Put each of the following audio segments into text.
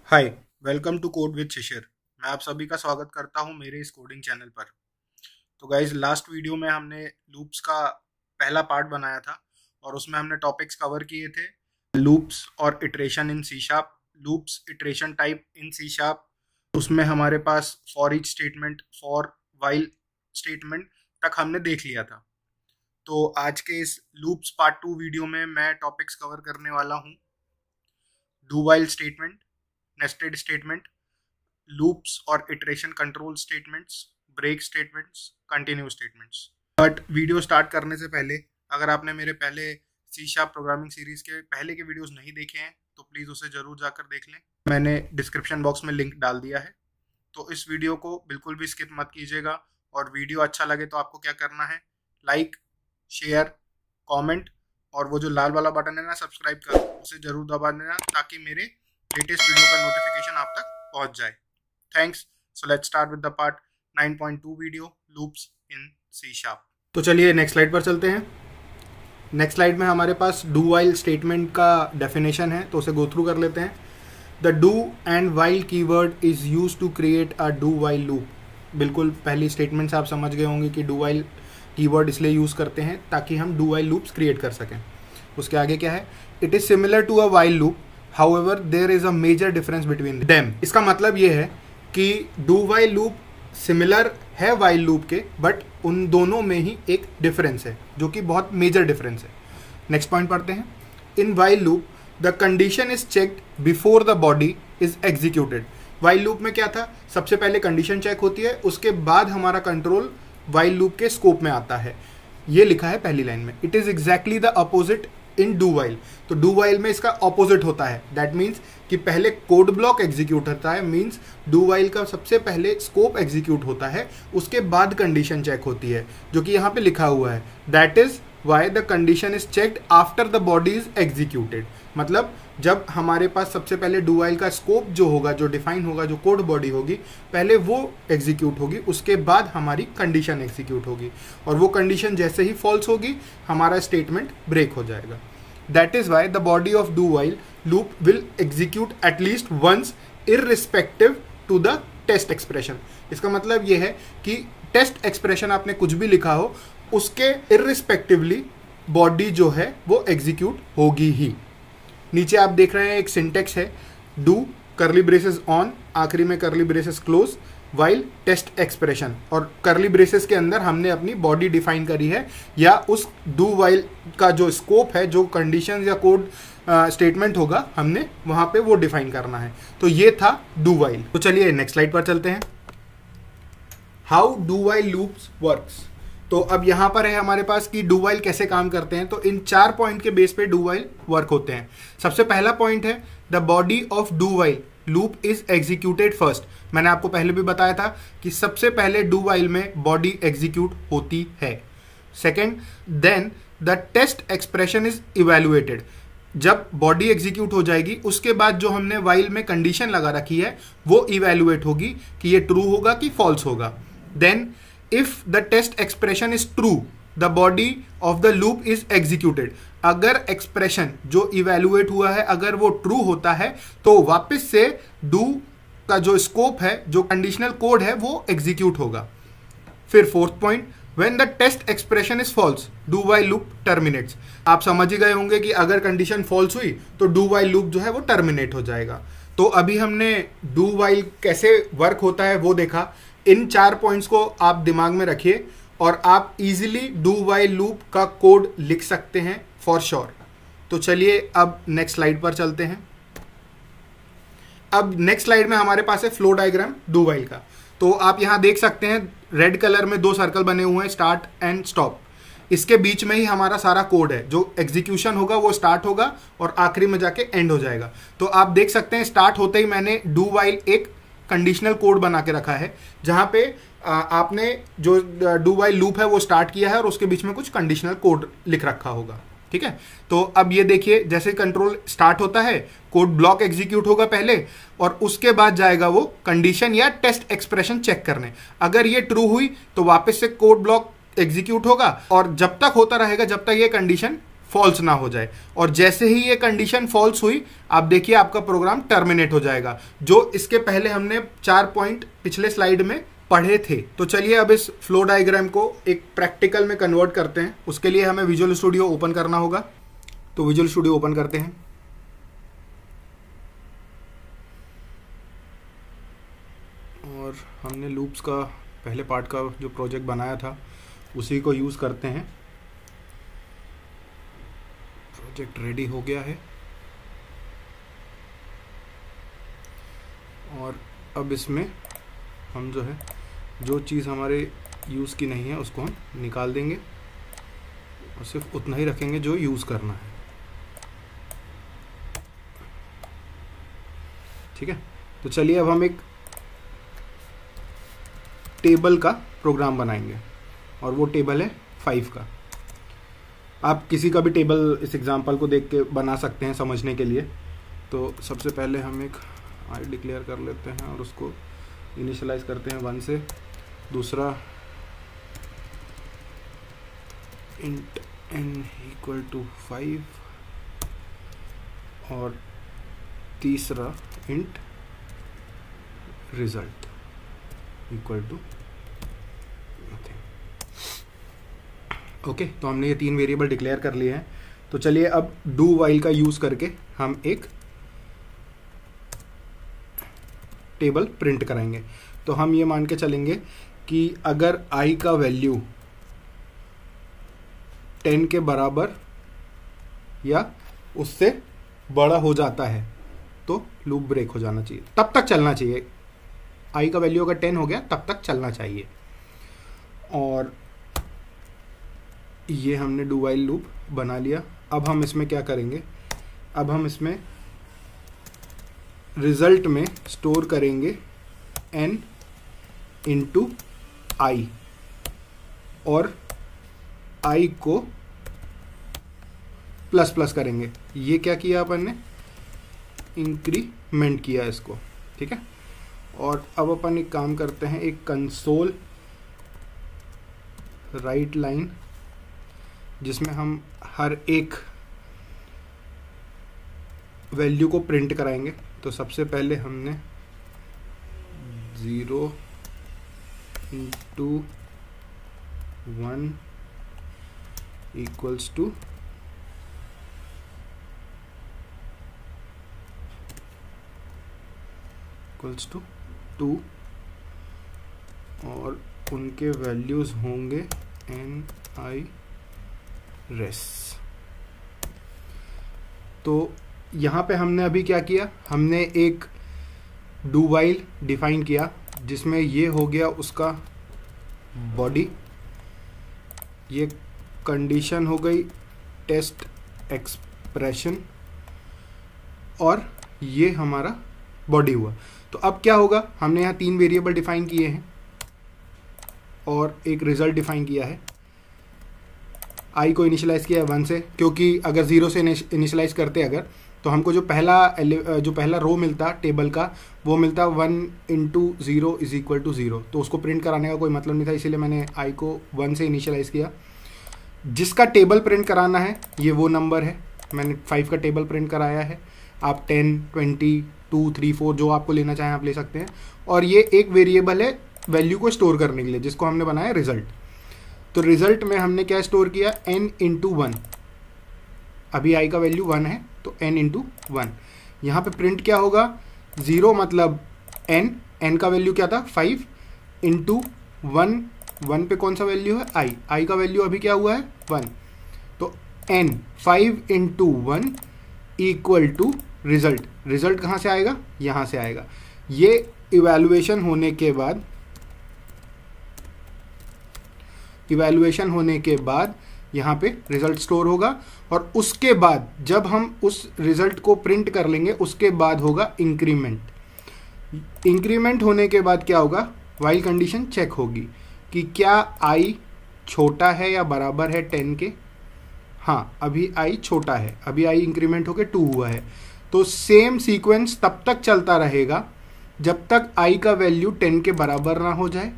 Hi, welcome to code with Shishir. मैं आप सभी का स्वागत करता हूं मेरे इस कोडिंग चैनल पर। तो गाइज, लास्ट वीडियो में हमने लूप्स का पहला पार्ट बनाया था और उसमें हमने टॉपिक्स कवर किए थे। लूप्स और iteration in C sharp, loops iteration type in C sharp. उसमें हमारे पास for each statement, for while statement तक हमने देख लिया था। तो आज के इस लूप्स पार्ट 2 वीडियो में मैं टॉपिक्स कवर करने वाला हूँ। Do while statement, nested statement, loops और iteration control statements, break statements, continue statements. But video start करने से पहले अगर आपने मेरे पहले सी शार्प प्रोग्रामिंग सीरीज के पहले के वीडियोस नहीं देखे हैं तो प्लीज़ उसे ज़रूर जाकर देख लें। मैंने डिस्क्रिप्शन बॉक्स में लिंक डाल दिया है। तो इस वीडियो को बिल्कुल भी स्किप मत कीजिएगा और वीडियो अच्छा लगे तो आपको क्या करना है, लाइक, शेयर, कमेंट और वो जो लाल वाला बटन है ना सब्सक्राइब का, उसे ज़रूर दबा देना ताकि मेरे लेटेस्ट वीडियो का नोटिफिकेशन आप तक पहुंच जाए। Thanks. So let's start with the part 9.2 video, loops in C sharp. तो चलिए नेक्स्ट स्लाइड पर चलते हैं। नेक्स्ट स्लाइड में हमारे पास डू वाइल स्टेटमेंट का डेफिनेशन है, तो उसे गो थ्रू कर लेते हैं। The do and while keyword is use to create a do while loop. बिल्कुल पहली स्टेटमेंट से आप समझ गए होंगे कि डू वाइल कीवर्ड इसलिए यूज़ करते हैं ताकि हम डू वाइल लूप्स क्रिएट कर सकें। उसके आगे क्या है, it is similar to a while loop, however there is a major difference between them. इसका मतलब ये है कि डू वाइल लूप सिमिलर है वाइल लूप के, बट उन दोनों में ही एक डिफरेंस है जो कि बहुत मेजर डिफरेंस है। नेक्स्ट पॉइंट पढ़ते हैं। In while loop the condition is checked before the body is executed. While loop में क्या था, सबसे पहले कंडीशन चेक होती है, उसके बाद हमारा कंट्रोल वाइल लूप के स्कोप में आता है। ये लिखा है पहली लाइन में। It is exactly the opposite in do while. तो डू वाइल में इसका ऑपोजिट होता है। दैट मीन्स कि पहले कोड ब्लॉक एग्जीक्यूट होता है, मीन्स डू वाइल का सबसे पहले स्कोप एग्जीक्यूट होता है, उसके बाद कंडीशन चेक होती है, जो कि यहाँ पे लिखा हुआ है। That is why the condition is checked after the body is executed. मतलब जब हमारे पास सबसे पहले डू वाइल का स्कोप जो होगा, जो डिफाइन होगा, जो कोड बॉडी होगी, पहले वो एग्जीक्यूट होगी, उसके बाद हमारी कंडीशन एग्जीक्यूट होगी, और वो कंडीशन जैसे ही फॉल्स होगी हमारा स्टेटमेंट ब्रेक हो जाएगा। That is why the body of do while loop will execute at least once irrespective to the test expression. इसका मतलब ये है कि टेस्ट एक्सप्रेशन आपने कुछ भी लिखा हो, उसके इररिस्पेक्टिवली बॉडी जो है वो एग्जीक्यूट होगी ही। नीचे आप देख रहे हैं एक सिंटेक्स है, डू करली ब्रेसेस ऑन, आखिरी में curly braces close, while test expression, और करली ब्रेसेस के अंदर हमने अपनी बॉडी डिफाइन करी है, या उस डू वाइल का जो स्कोप है, जो कंडीशन या कोड स्टेटमेंट होगा, हमने वहां पे वो डिफाइन करना है। तो ये था डू वाइल। तो चलिए नेक्स्ट स्लाइड पर चलते हैं। How do while loops works. तो अब यहाँ पर है हमारे पास कि डू वाइल कैसे काम करते हैं। तो इन 4 पॉइंट के बेस पे डू वाइल वर्क होते हैं। सबसे पहला पॉइंट है, the body of do while loop is executed first. मैंने आपको पहले भी बताया था कि सबसे पहले डू वाइल में बॉडी एग्जीक्यूट होती है। Second, then the test expression is evaluated. जब बॉडी एग्जीक्यूट हो जाएगी उसके बाद जो हमने वाइल में कंडीशन लगा रखी है वो इवेल्युएट होगी कि ये ट्रू होगा कि फॉल्स होगा। Then if the test expression is true, the body of the loop is executed। अगर एक्सप्रेशन जो इवेल्युएट हुआ है अगर वो ट्रू होता है तो वापस से डू का जो स्कोप है, जो कंडीशनल कोड है, वो एग्जीक्यूट होगा। फिर fourth point, when the test expression is false, do while loop terminates. आप समझ ही गए होंगे कि अगर कंडीशन फॉल्स हुई तो डू वाइल लूप जो है वो टर्मिनेट हो जाएगा। तो अभी हमने डू वाइल कैसे वर्क होता है वो देखा। इन 4 पॉइंट्स को आप दिमाग में रखिए और आप इजीली डू वाइल लूप का कोड लिख सकते हैं फॉर श्योर। तो चलिए अब नेक्स्ट स्लाइड पर चलते हैं। अब नेक्स्ट स्लाइड में हमारे पास है फ्लो डायग्राम डू वाइल का। तो आप यहां देख सकते हैं रेड कलर में 2 सर्कल बने हुए हैं, स्टार्ट एंड स्टॉप। इसके बीच में ही हमारा सारा कोड है। जो एग्जीक्यूशन होगा वो स्टार्ट होगा और आखिरी में जाके एंड हो जाएगा। तो आप देख सकते हैं स्टार्ट होते ही मैंने डू वाइल एक कंडीशनल कोड बना के रखा है, जहां पे आपने जो डू वाइल लूप है वो स्टार्ट किया है और उसके बीच में कुछ कंडीशनल कोड लिख रखा होगा। ठीक है, तो अब ये देखिए, जैसे कंट्रोल स्टार्ट होता है कोड ब्लॉक एग्जीक्यूट होगा पहले और उसके बाद जाएगा वो कंडीशन या टेस्ट एक्सप्रेशन चेक करने। अगर ये ट्रू हुई तो वापस से कोड ब्लॉक एग्जीक्यूट होगा और जब तक होता रहेगा जब तक ये कंडीशन फॉल्स ना हो जाए। और जैसे ही ये कंडीशन फॉल्स हुई, आप देखिए आपका प्रोग्राम टर्मिनेट हो जाएगा, जो इसके पहले हमने 4 पॉइंट पिछले स्लाइड में पढ़े थे। तो चलिए अब इस फ्लो डायग्राम को एक प्रैक्टिकल में कन्वर्ट करते हैं। उसके लिए हमें विजुअल स्टूडियो ओपन करना होगा। तो विजुअल स्टूडियो ओपन करते हैं। और हमने लूप्स का पहले पार्ट का जो प्रोजेक्ट बनाया था उसी को यूज़ करते हैं। प्रोजेक्ट रेडी हो गया है और अब इसमें हम जो है जो चीज़ हमारे यूज़ की नहीं है उसको हम निकाल देंगे और सिर्फ उतना ही रखेंगे जो यूज़ करना है। ठीक है, तो चलिए अब हम एक टेबल का प्रोग्राम बनाएंगे और वो टेबल है 5 का। आप किसी का भी टेबल इस एग्जांपल को देख के बना सकते हैं समझने के लिए। तो सबसे पहले हम एक आई डिक्लेयर कर लेते हैं और उसको इनिशियलाइज करते हैं 1 से। दूसरा इंट n इक्वल टू 5 और तीसरा int result equal to nothing. Okay, तो हमने ये 3 वेरिएबल डिक्लेयर कर लिए हैं। तो चलिए अब डू वाइल का यूज करके हम एक टेबल प्रिंट कराएंगे। तो हम ये मान के चलेंगे कि अगर i का वैल्यू 10 के बराबर या उससे बड़ा हो जाता है तो लूप ब्रेक हो जाना चाहिए, तब तक चलना चाहिए। i का वैल्यू अगर 10 हो गया तब तक चलना चाहिए। और ये हमने डू वाइल लूप बना लिया। अब हम इसमें क्या करेंगे, अब हम इसमें रिजल्ट में स्टोर करेंगे n इंटू आई और i को प्लस प्लस करेंगे। ये क्या किया अपन ने, इंक्रीमेंट किया इसको। ठीक है, और अब अपन एक काम करते हैं, एक कंसोल राइट लाइन जिसमें हम हर एक वैल्यू को प्रिंट कराएंगे। तो सबसे पहले हमने 0 into 1 equals to equals to 2 और उनके वैल्यूज होंगे n i res। तो यहाँ पे हमने अभी क्या किया, हमने एक डू वाइल डिफाइन किया जिसमें ये हो गया उसका बॉडी, ये कंडीशन हो गई टेस्ट एक्सप्रेशन और ये हमारा बॉडी हुआ। तो अब क्या होगा, हमने यहाँ 3 वेरिएबल डिफाइन किए हैं और एक रिजल्ट डिफाइन किया है। i को इनिशियलाइज किया है 1 से, क्योंकि अगर 0 से इनिशियलाइज करते अगर तो हमको जो पहला रो मिलता टेबल का वो मिलता 1 इंटू 0 इज इक्वल टू 0। तो उसको प्रिंट कराने का कोई मतलब नहीं था, इसीलिए मैंने i को 1 से इनिशियलाइज किया। जिसका टेबल प्रिंट कराना है ये वो नंबर है, मैंने 5 का टेबल प्रिंट कराया है। आप 10, 20, 2, 3, 4 जो आपको लेना चाहें आप ले सकते हैं। और ये एक वेरिएबल है वैल्यू को स्टोर करने के लिए जिसको हमने बनाया रिजल्ट। तो रिजल्ट में हमने क्या स्टोर किया, n इंटू 1। अभी i का वैल्यू 1 है तो n इंटू 1। यहाँ पे प्रिंट क्या होगा, 0 मतलब n का वैल्यू क्या था 5 इंटू 1 पे कौन सा वैल्यू है i का वैल्यू अभी क्या हुआ है 1। तो n 5 into 1 equal to result कहाँ से आएगा, यहाँ से आएगा। ये इवैल्यूएशन होने के बाद यहाँ पे रिजल्ट स्टोर होगा और उसके बाद जब हम उस रिजल्ट को प्रिंट कर लेंगे उसके बाद होगा इंक्रीमेंट होने के बाद क्या होगा, वाइल कंडीशन चेक होगी कि क्या i छोटा है या बराबर है 10 के। हाँ, अभी i छोटा है, अभी i इंक्रीमेंट होके 2 हुआ है। तो सेम सीक्वेंस तब तक चलता रहेगा जब तक i का वैल्यू 10 के बराबर ना हो जाए।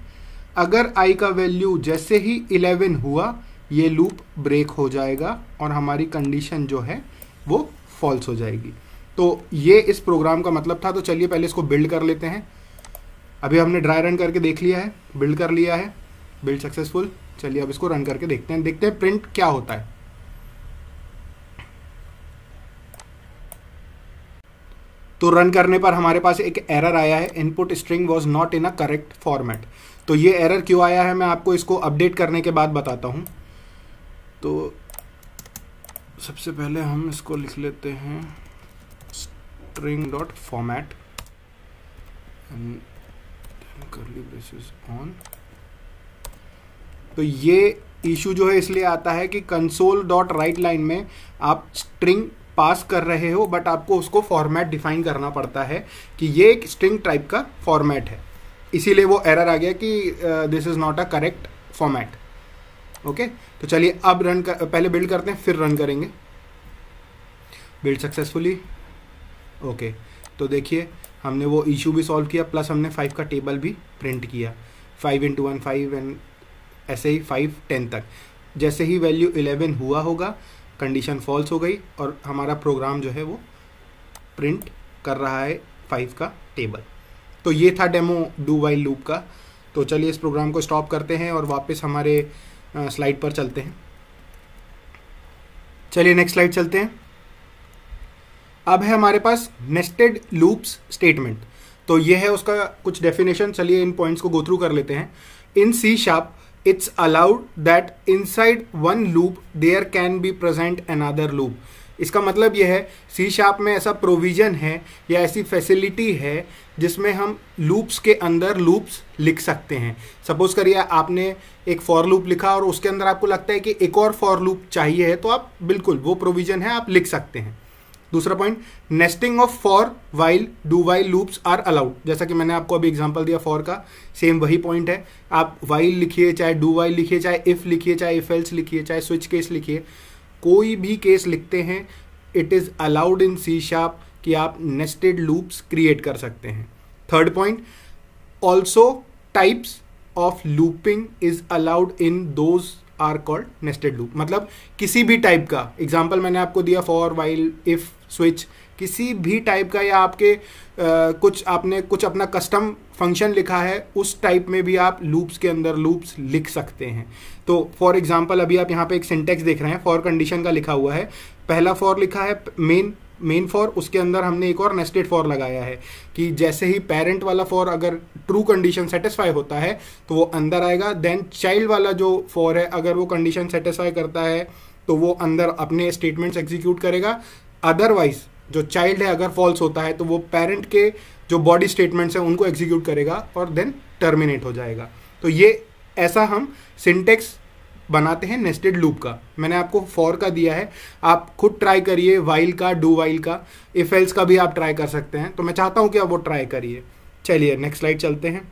अगर i का वैल्यू जैसे ही 11 हुआ ये लूप ब्रेक हो जाएगा और हमारी कंडीशन जो है वो फॉल्स हो जाएगी। तो ये इस प्रोग्राम का मतलब था। तो चलिए पहले इसको बिल्ड कर लेते हैं। अभी हमने ड्राई रन करके देख लिया है, बिल्ड कर लिया है, बिल्ड सक्सेसफुल। चलिए अब इसको रन करके देखते हैं प्रिंट क्या होता है। तो रन करने पर हमारे पास एक एरर आया है, input string was not in a correct format. तो ये एरर क्यों आया है मैं आपको इसको अपडेट करने के बाद बताता हूँ। तो सबसे पहले हम इसको लिख लेते हैं string.format and curly braces on. तो ये इशू जो है इसलिए आता है कि console.write में आप स्ट्रिंग पास कर रहे हो बट आपको उसको फॉर्मेट डिफाइन करना पड़ता है कि ये एक स्ट्रिंग टाइप का फॉर्मेट है, इसीलिए वो एरर आ गया कि this is not a correct format. Okay, तो चलिए अब पहले बिल्ड करते हैं फिर रन करेंगे। Build successfully. ओके, तो देखिए हमने वो इशू भी सॉल्व किया, प्लस हमने 5 का टेबल भी प्रिंट किया। 5 × 1 5 एंड ऐसे ही 5 10 तक। जैसे ही वैल्यू 11 हुआ होगा कंडीशन फॉल्स हो गई और हमारा प्रोग्राम जो है वो प्रिंट कर रहा है 5 का टेबल। तो ये था डेमो डू वाइल लूप का। तो चलिए इस प्रोग्राम को स्टॉप करते हैं और वापस हमारे स्लाइड पर चलते हैं। चलिए नेक्स्ट स्लाइड चलते हैं। अब है हमारे पास नेस्टेड लूप्स स्टेटमेंट। तो ये है उसका कुछ डेफिनेशन। चलिए इन पॉइंट्स को गो थ्रू कर लेते हैं। इन C# it's allowed that inside one loop there can be present another loop। इसका मतलब यह है C# में ऐसा प्रोविजन है या ऐसी फैसिलिटी है जिसमें हम लूप्स के अंदर लूप्स लिख सकते हैं। सपोज करिए आपने एक फॉर लूप लिखा और उसके अंदर आपको लगता है कि एक और फॉर लूप चाहिए है, तो आप बिल्कुल वो प्रोविजन है, आप लिख सकते हैं। दूसरा point, nesting of for while do while loops are allowed. जैसा कि मैंने आपको अभी एग्जांपल दिया फॉर का, सेम वही पॉइंट है। आप वाइल लिखिए, चाहे डू वाइल लिखिए, चाहे इफ लिखिए, चाहे इफ एल्स लिखिए, चाहे स्विच केस लिखिए, कोई भी केस लिखते हैं it is allowed in C# कि आप नेस्टेड लूप्स क्रिएट कर सकते हैं। Third point, also types of looping is allowed in those are called nested loop. मतलब किसी भी टाइप का, एग्जाम्पल मैंने आपको दिया फॉर वाइल इफ स्विच, किसी भी टाइप का, या आपके आपने कुछ अपना कस्टम फंक्शन लिखा है उस टाइप में भी आप लूप्स के अंदर लूप्स लिख सकते हैं। तो फॉर एग्जांपल अभी आप यहाँ पे एक सिंटेक्स देख रहे हैं, फॉर कंडीशन का लिखा हुआ है। पहला फॉर लिखा है मेन फॉर, उसके अंदर हमने एक और नेस्टेड फॉर लगाया है कि जैसे ही पेरेंट वाला फॉर अगर ट्रू कंडीशन सेटिस्फाई होता है तो वो अंदर आएगा। देन चाइल्ड वाला जो फॉर है अगर वो कंडीशन सेटिस्फाई करता है तो वो अंदर अपने स्टेटमेंट्स एग्जीक्यूट करेगा। अदरवाइज जो चाइल्ड है अगर फॉल्स होता है तो वो पेरेंट के जो बॉडी स्टेटमेंट्स हैं उनको एग्जीक्यूट करेगा और देन टर्मिनेट हो जाएगा। तो ये ऐसा हम सिंटेक्स बनाते हैं नेस्टेड लूप का। मैंने आपको फॉर का दिया है, आप खुद ट्राई करिए, वाइल का, डू वाइल का, इफ एल्स का भी आप ट्राई कर सकते हैं। तो मैं चाहता हूं कि आप वो ट्राई करिए। चलिए नेक्स्ट स्लाइड चलते हैं।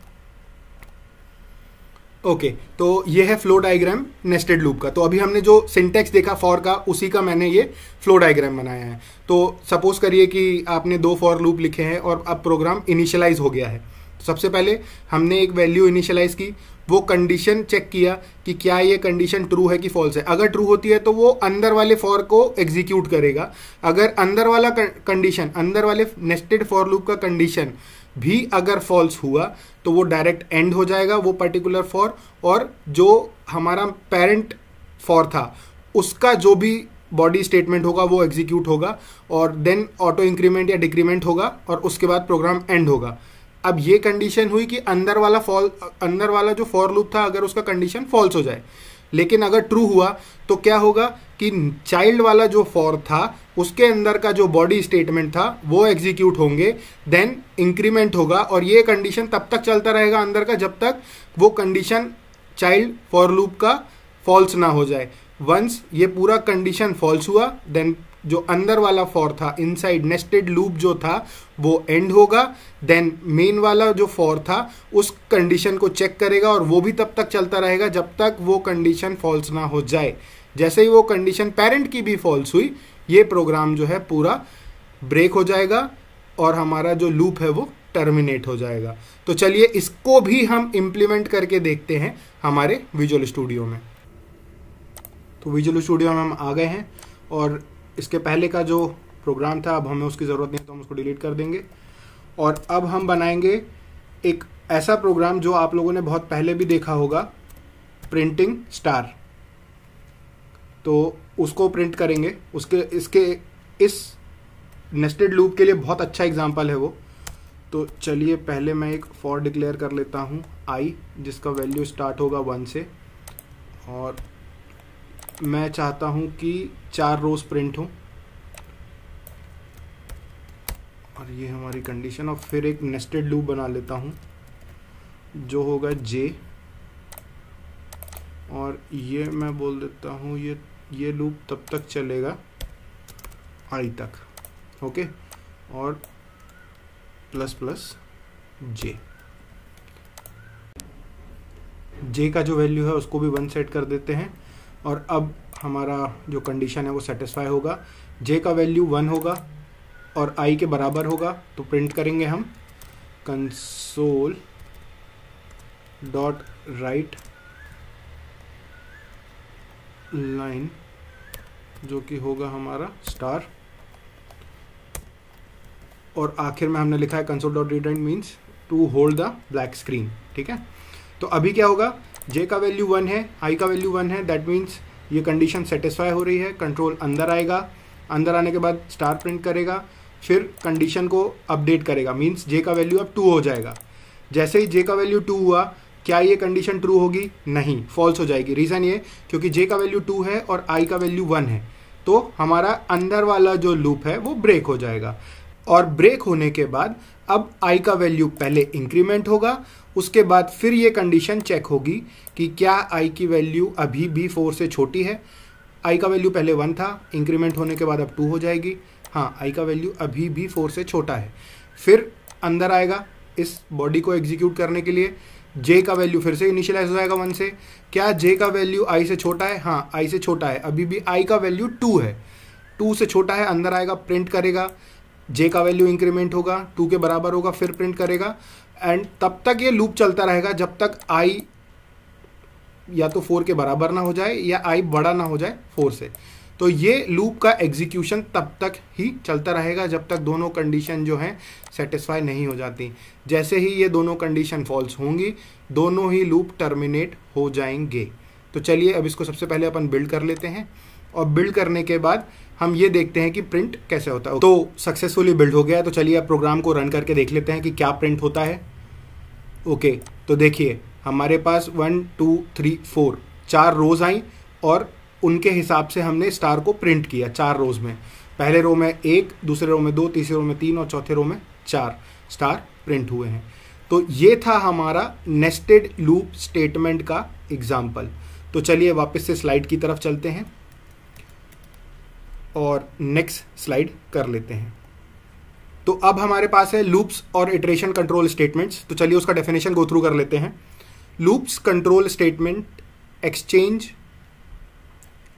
ओके, तो ये है फ्लो डायग्राम नेस्टेड लूप का। तो अभी हमने जो सिंटेक्स देखा फॉर का, उसी का मैंने ये फ्लो डायग्राम बनाया है। तो सपोज करिए कि आपने 2 फॉर लूप लिखे हैं और अब प्रोग्राम इनिशियलाइज हो गया है। सबसे पहले हमने एक वैल्यू इनिशियलाइज की, वो कंडीशन चेक किया कि क्या ये कंडीशन ट्रू है कि फॉल्स है। अगर ट्रू होती है तो वो अंदर वाले फॉर को एग्जीक्यूट करेगा। अगर अंदर वाला कंडीशन, अंदर वाले नेस्टेड फॉर लूप का कंडीशन भी अगर फॉल्स हुआ तो वो डायरेक्ट एंड हो जाएगा वो पर्टिकुलर फॉर, और जो हमारा पेरेंट फॉर था उसका जो भी बॉडी स्टेटमेंट होगा वो एग्जीक्यूट होगा और देन ऑटो इंक्रीमेंट या डिक्रीमेंट होगा और उसके बाद प्रोग्राम एंड होगा। अब ये कंडीशन हुई कि अंदर वाला जो फॉर लूप था अगर उसका कंडीशन फॉल्स हो जाए। लेकिन अगर ट्रू हुआ तो क्या होगा कि चाइल्ड वाला जो फॉर था उसके अंदर का जो बॉडी स्टेटमेंट था वो एग्जीक्यूट होंगे, देन इंक्रीमेंट होगा और ये कंडीशन तब तक चलता रहेगा अंदर का जब तक वो कंडीशन चाइल्ड फॉर लूप का फॉल्स ना हो जाए। वंस ये पूरा कंडीशन फॉल्स हुआ देन जो अंदर वाला फॉर था, इनसाइड नेस्टेड लूप जो था वो एंड होगा। देन मेन वाला जो फॉर था उस कंडीशन को चेक करेगा और वो भी तब तक चलता रहेगा जब तक वो कंडीशन फॉल्स ना हो जाए। जैसे ही वो कंडीशन पेरेंट की भी फॉल्स हुई, ये प्रोग्राम जो है पूरा ब्रेक हो जाएगा और हमारा जो लूप है वो टर्मिनेट हो जाएगा। तो चलिए इसको भी हम इम्प्लीमेंट करके देखते हैं हमारे विजुअल स्टूडियो में। तो विजुअल स्टूडियो में हम आ गए हैं और इसके पहले का जो प्रोग्राम था अब हमें उसकी ज़रूरत नहीं है, तो हम उसको डिलीट कर देंगे। और अब हम बनाएंगे एक ऐसा प्रोग्राम जो आप लोगों ने बहुत पहले भी देखा होगा, प्रिंटिंग स्टार। तो उसको प्रिंट करेंगे, इस नेस्टेड लूप के लिए बहुत अच्छा एग्जांपल है वो। तो चलिए पहले मैं एक फॉर डिक्लेयर कर लेता हूँ आई, जिसका वैल्यू स्टार्ट होगा 1 से, और मैं चाहता हूँ कि 4 रोज प्रिंट हो, और ये हमारी कंडीशन। और फिर एक नेस्टेड लूप बना लेता हूँ जो होगा जे, और ये मैं बोल देता हूँ ये लूप तब तक चलेगा आई तक, ओके, और प्लस प्लस जे का जो वैल्यू है उसको भी 1 सेट कर देते हैं। और अब हमारा जो कंडीशन है वो सेटिस्फाई होगा, जे का वैल्यू 1 होगा और आई के बराबर होगा, तो प्रिंट करेंगे हम कंसोल डॉट राइट लाइन, जो कि होगा हमारा स्टार, और आखिर में हमने लिखा है console dot read write means to hold the black screen, ठीक है। तो अभी क्या होगा, जे का वैल्यू 1 है, आई का वैल्यू 1 है, दैट मीन्स ये कंडीशन सेटिस्फाई हो रही है। कंट्रोल अंदर आएगा, अंदर आने के बाद स्टार प्रिंट करेगा, फिर कंडीशन को अपडेट करेगा, मीन्स जे का वैल्यू अब 2 हो जाएगा। जैसे ही जे का वैल्यू 2 हुआ, क्या ये कंडीशन ट्रू होगी? नहीं, फॉल्स हो जाएगी। रीज़न ये क्योंकि जे का वैल्यू 2 है और आई का वैल्यू 1 है, तो हमारा अंदर वाला जो लूप है वो ब्रेक हो जाएगा। और ब्रेक होने के बाद अब आई का वैल्यू पहले इंक्रीमेंट होगा, उसके बाद फिर ये कंडीशन चेक होगी कि क्या आई की वैल्यू अभी भी 4 से छोटी है। आई का वैल्यू पहले 1 था, इंक्रीमेंट होने के बाद अब 2 हो जाएगी। हाँ, आई का वैल्यू अभी भी 4 से छोटा है। फिर अंदर आएगा इस बॉडी को एग्जीक्यूट करने के लिए, जे का वैल्यू फिर से इनिशियलाइज हो जाएगा 1 से। क्या जे का वैल्यू आई से छोटा है? हाँ, आई से छोटा है, अभी भी आई का वैल्यू 2 है, 2 से छोटा है। अंदर आएगा, प्रिंट करेगा, जे का वैल्यू इंक्रीमेंट होगा, 2 के बराबर होगा, फिर प्रिंट करेगा। एंड तब तक ये लूप चलता रहेगा जब तक आई या तो 4 के बराबर ना हो जाए या आई बड़ा ना हो जाए 4 से। तो ये लूप का एग्जीक्यूशन तब तक ही चलता रहेगा जब तक दोनों कंडीशन जो हैं सेटिस्फाई नहीं हो जाती। जैसे ही ये दोनों कंडीशन फॉल्स होंगी, दोनों ही लूप टर्मिनेट हो जाएंगे। तो चलिए अब इसको सबसे पहले अपन बिल्ड कर लेते हैं, और बिल्ड करने के बाद हम ये देखते हैं कि प्रिंट कैसे होता है। तो सक्सेसफुली बिल्ड हो गया है, तो चलिए अब प्रोग्राम को रन करके देख लेते हैं कि क्या प्रिंट होता है। ओके, तो देखिए हमारे पास 1 2 3 4 4 रोज आई, और उनके हिसाब से हमने स्टार को प्रिंट किया 4 रोज में। पहले रो में 1, दूसरे रो में 2, तीसरे रो में 3 और चौथे रो में 4 स्टार प्रिंट हुए हैं। तो ये था हमारा नेस्टेड लूप स्टेटमेंट का एग्जाम्पल। तो चलिए वापस से स्लाइड की तरफ चलते हैं और नेक्स्ट स्लाइड कर लेते हैं। तो अब हमारे पास है लूप्स और इटरेशन कंट्रोल स्टेटमेंट्स। तो चलिए उसका डेफिनेशन गो थ्रू कर लेते हैं। Loops control statement exchange,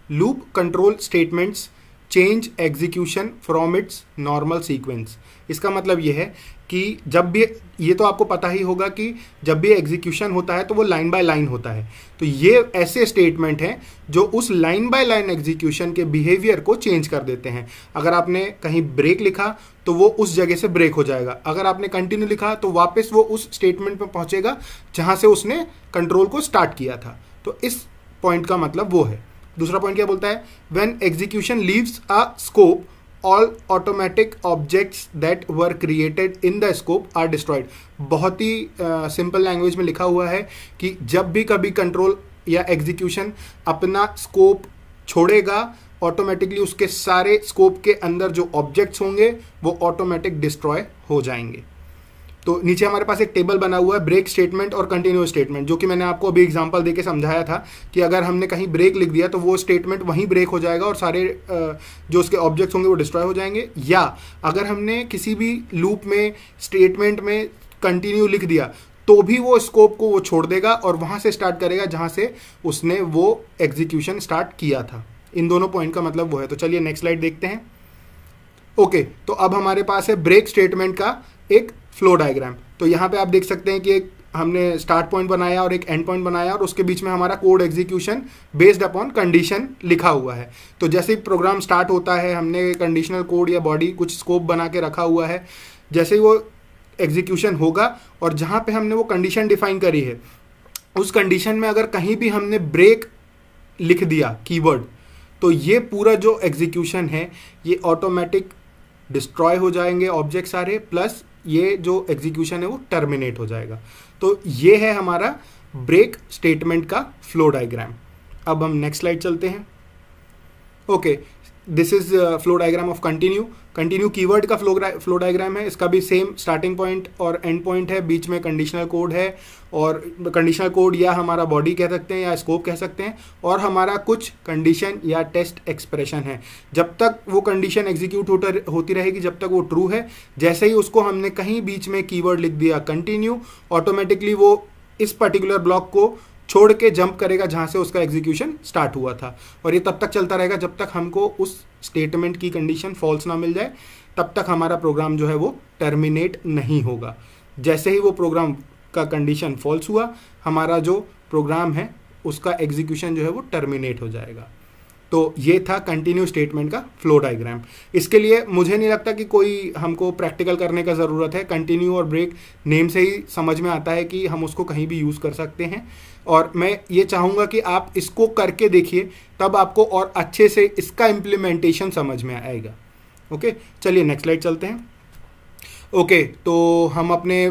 loop control statements change execution from its normal sequence. इसका मतलब यह है कि जब भी, ये तो आपको पता ही होगा कि जब भी एग्जीक्यूशन होता है तो वो लाइन बाय लाइन होता है। तो ये ऐसे स्टेटमेंट हैं जो उस लाइन बाय लाइन एग्जीक्यूशन के बिहेवियर को चेंज कर देते हैं। अगर आपने कहीं ब्रेक लिखा तो वो उस जगह से ब्रेक हो जाएगा, अगर आपने कंटिन्यू लिखा तो वापस वो उस स्टेटमेंट पर पहुंचेगा जहां से उसने कंट्रोल को स्टार्ट किया था। तो इस पॉइंट का मतलब वो है। दूसरा पॉइंट क्या बोलता है? When execution leaves a scope, all automatic objects that were created in the scope are destroyed। बहुत ही सिंपल लैंग्वेज में लिखा हुआ है कि जब भी कभी कंट्रोल या एग्जीक्यूशन अपना स्कोप छोड़ेगा, ऑटोमेटिकली उसके सारे स्कोप के अंदर जो ऑब्जेक्ट्स होंगे वो ऑटोमेटिक डिस्ट्रॉय हो जाएंगे। तो नीचे हमारे पास एक टेबल बना हुआ है ब्रेक स्टेटमेंट और कंटिन्यू स्टेटमेंट, जो कि मैंने आपको अभी एग्जांपल देके समझाया था कि अगर हमने कहीं ब्रेक लिख दिया तो वो स्टेटमेंट वहीं ब्रेक हो जाएगा और सारे जो उसके ऑब्जेक्ट्स होंगे वो डिस्ट्रॉय हो जाएंगे। या अगर हमने किसी भी लूप में स्टेटमेंट में कंटिन्यू लिख दिया तो भी वो स्कोप को वो छोड़ देगा और वहाँ से स्टार्ट करेगा जहाँ से उसने वो एग्जीक्यूशन स्टार्ट किया था। इन दोनों पॉइंट का मतलब वो है। तो चलिए नेक्स्ट स्लाइड देखते हैं। ओके, तो अब हमारे पास है ब्रेक स्टेटमेंट का एक फ्लो डायग्राम। तो यहाँ पे आप देख सकते हैं कि एक हमने स्टार्ट पॉइंट बनाया और एक एंड पॉइंट बनाया और उसके बीच में हमारा code execution based upon condition लिखा हुआ है। तो जैसे ही प्रोग्राम स्टार्ट होता है हमने कंडीशनल कोड या बॉडी कुछ स्कोप बना के रखा हुआ है, जैसे ही वो एग्जीक्यूशन होगा और जहाँ पे हमने वो कंडीशन डिफाइन करी है उस कंडीशन में अगर कहीं भी हमने ब्रेक लिख दिया कीवर्ड, तो ये पूरा जो एग्जीक्यूशन है ये ऑटोमेटिक डिस्ट्रॉय हो जाएंगे ऑब्जेक्ट सारे, प्लस ये जो एग्जीक्यूशन है वो टर्मिनेट हो जाएगा। तो ये है हमारा ब्रेक स्टेटमेंट का फ्लो डायग्राम। अब हम नेक्स्ट स्लाइड चलते हैं। Okay, this is flow diagram of continue. Continue keyword का फ्लो डायग्राम है। इसका भी सेम स्टार्टिंग पॉइंट और एंड पॉइंट है, बीच में कंडीशनल कोड है और कंडीशनल कोड या हमारा बॉडी कह सकते हैं या स्कोप कह सकते हैं, और हमारा कुछ कंडीशन या टेस्ट एक्सप्रेशन है। जब तक वो कंडीशन एग्जीक्यूट होती रहेगी, जब तक वो ट्रू है, जैसे ही उसको हमने कहीं बीच में कीवर्ड लिख दिया कंटिन्यू, ऑटोमेटिकली वो इस पर्टिकुलर ब्लॉक को छोड़ के जंप करेगा जहाँ से उसका एग्जीक्यूशन स्टार्ट हुआ था, और ये तब तक चलता रहेगा जब तक हमको उस स्टेटमेंट की कंडीशन फॉल्स ना मिल जाए, तब तक हमारा प्रोग्राम जो है वो टर्मिनेट नहीं होगा। जैसे ही वो प्रोग्राम का कंडीशन फॉल्स हुआ, हमारा जो प्रोग्राम है उसका एग्जीक्यूशन जो है वो टर्मिनेट हो जाएगा। तो ये था कंटिन्यू स्टेटमेंट का फ्लो डायग्राम। इसके लिए मुझे नहीं लगता कि कोई हमको प्रैक्टिकल करने का ज़रूरत है। कंटिन्यू और ब्रेक नेम से ही समझ में आता है कि हम उसको कहीं भी यूज़ कर सकते हैं, और मैं ये चाहूँगा कि आप इसको करके देखिए, तब आपको और अच्छे से इसका इम्प्लीमेंटेशन समझ में आएगा। ओके, चलिए नेक्स्ट स्लाइड चलते हैं। ओके, तो हम अपने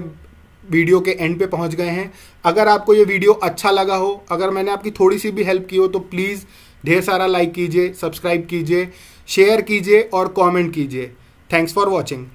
वीडियो के एंड पे पहुंच गए हैं। अगर आपको ये वीडियो अच्छा लगा हो, अगर मैंने आपकी थोड़ी सी भी हेल्प की हो, तो प्लीज़ ढेर सारा लाइक कीजिए, सब्सक्राइब कीजिए, शेयर कीजिए और कमेंट कीजिए। Thanks for watching.